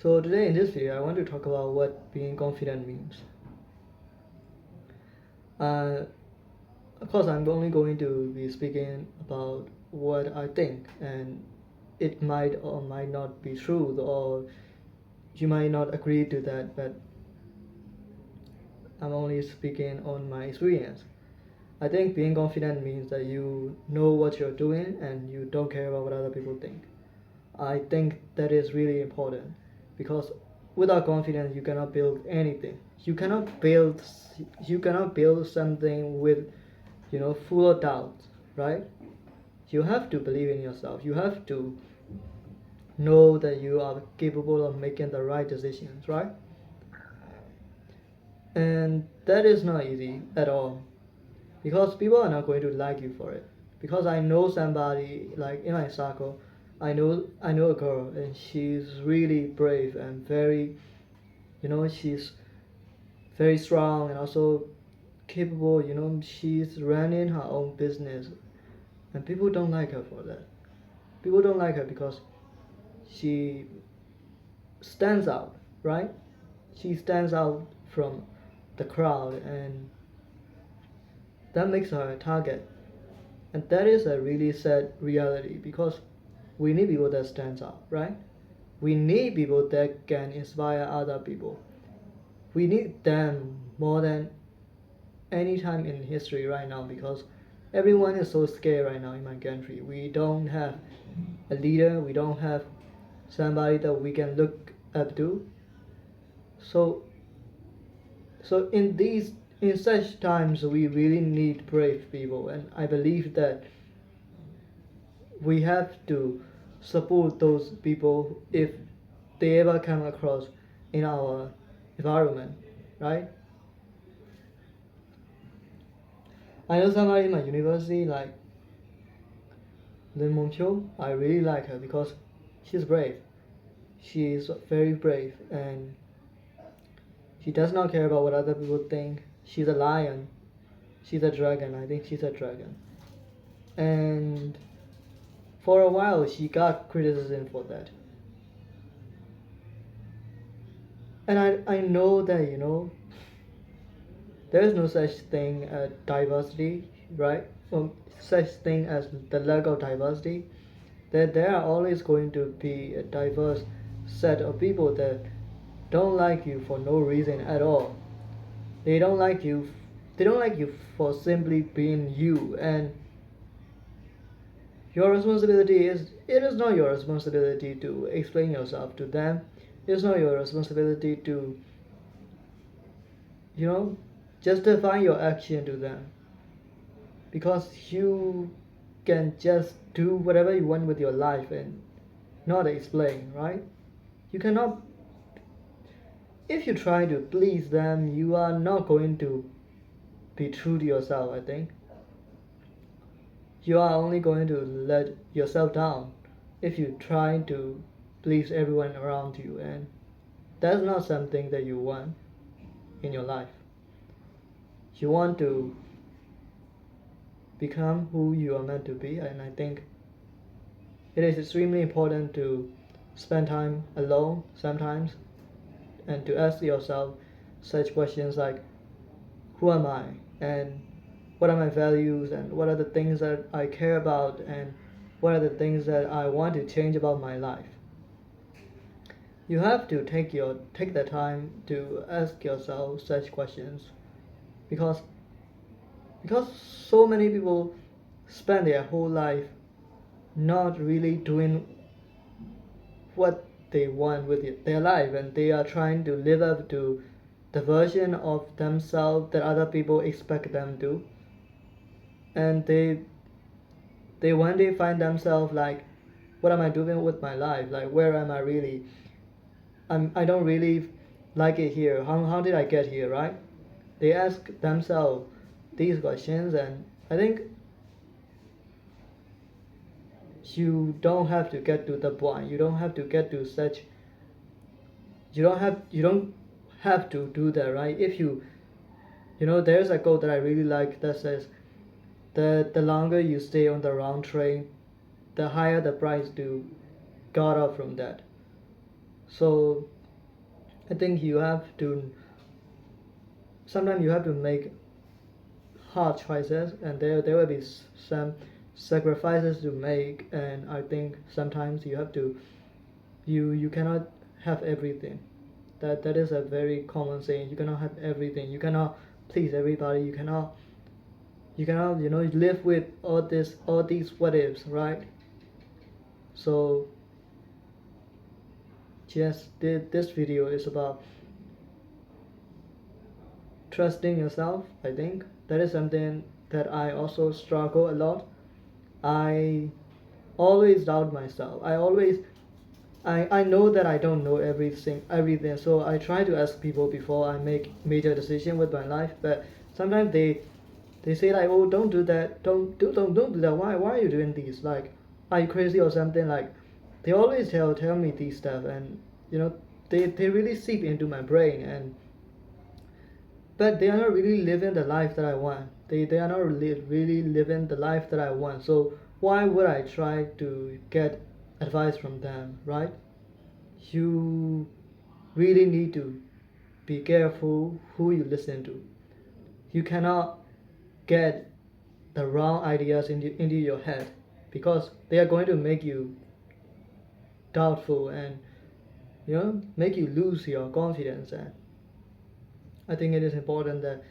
So today in this video, I want to talk about what being confident means. Uh, of course, I'm only going to be speaking about what I think, and it might or might not be true, or you might not agree to that, but I'm only speaking on my experience. I think being confident means that you know what you're doing and you don't care about what other people think. I think that is really important because without confidence you cannot build anything. You cannot build you cannot build something with full of doubt, right? You have to believe in yourself. You have to know that you are capable of making the right decisions, right? And that is not easy at all because people are not going to like you for it. Because I know somebody like in my circle, I know a girl and she's really brave and very, she's very strong and also capable. She's running her own business, and people don't like her for that. People don't like her because she stands out, right? She stands out from the crowd, and that makes her a target. And that is a really sad reality because we need people that stands out, right? We need people that can inspire other people. We need them more than any time in history right now because everyone is so scared right now in my country. We don't have a leader, we don't have somebody that we can look up to. So in such times we really need brave people, and I believe that we have to support those people if they ever come across in our environment, right? I know somebody in my university like Lin Mengqiu. I really like her because she's brave. She is very brave and she does not care about what other people think. She's a lion. She's a dragon. I think she's a dragon. And for a while she got criticism for that. And I know that there is no such thing as diversity, right? Such thing as the lack of diversity. That there are always going to be a diverse set of people that don't like you for no reason at all. They don't like you. They don't like you for simply being you. And your responsibility is it is not your responsibility to explain yourself to them. It's not your responsibility to you know justify your action to them because you can just do whatever you want with your life and not explain, right? You cannot. If you try to please them, you are not going to be true to yourself, I think. You are only going to let yourself down if you try to please everyone around you, and that's not something that you want in your life. You want to become who you are meant to be, and I think it is extremely important to spend time alone sometimes and to ask yourself such questions like who am I and what are my values and what are the things that I care about and what are the things that I want to change about my life. You have to take the time to ask yourself such questions because because so many people spend their whole life not really doing what they want with their life, and they are trying to live up to the version of themselves that other people expect them to, and they one day find themselves like, what am I doing with my life? Like, where am I really? I don't really like it here. How did I get here, right? They ask themselves these questions, and I think you don't have to get to the point. You don't have to get to such. You don't have to do that, right? If there's a quote that I really like that says that the longer you stay on the wrong train, the higher the price to got off from that. So I think you have to sometimes you have to make hard choices, and there will be some sacrifices to make, and I think sometimes you have to you cannot have everything. That is a very common saying. You cannot have everything. You cannot please everybody. You cannot live with all these what ifs, right? So yes, this video is about trusting yourself. I think that is something that I also struggle a lot. I always doubt myself. I know that I don't know everything, so I try to ask people before I make major decision with my life. But sometimes they say like, oh, don't do that, don't do that. Why are you doing this? Like, are you crazy or something? Like, they always tell me these stuff, and they really seep into my brain, and but they are not really living the life that I want. They are not really living the life that I want. So why would I try to get advice from them, right? You really need to be careful who you listen to. You cannot get the wrong ideas into your head, because they are going to make you doubtful, and make you lose your confidence. And I think it is important that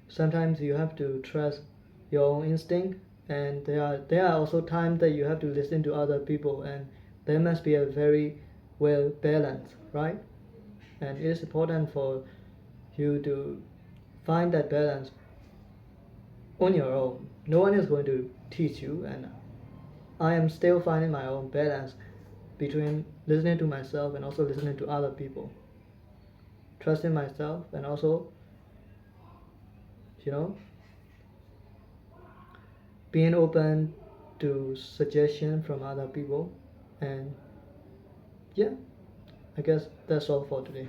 sometimes you have to trust your own instinct, and there are also times that you have to listen to other people, and there must be a very well balance, right? And it is important for you to find that balance on your own. No one is going to teach you, and I am still finding my own balance between listening to myself and also listening to other people, trusting myself, and also you know being open to suggestion from other people. And yeah, I guess that's all for today.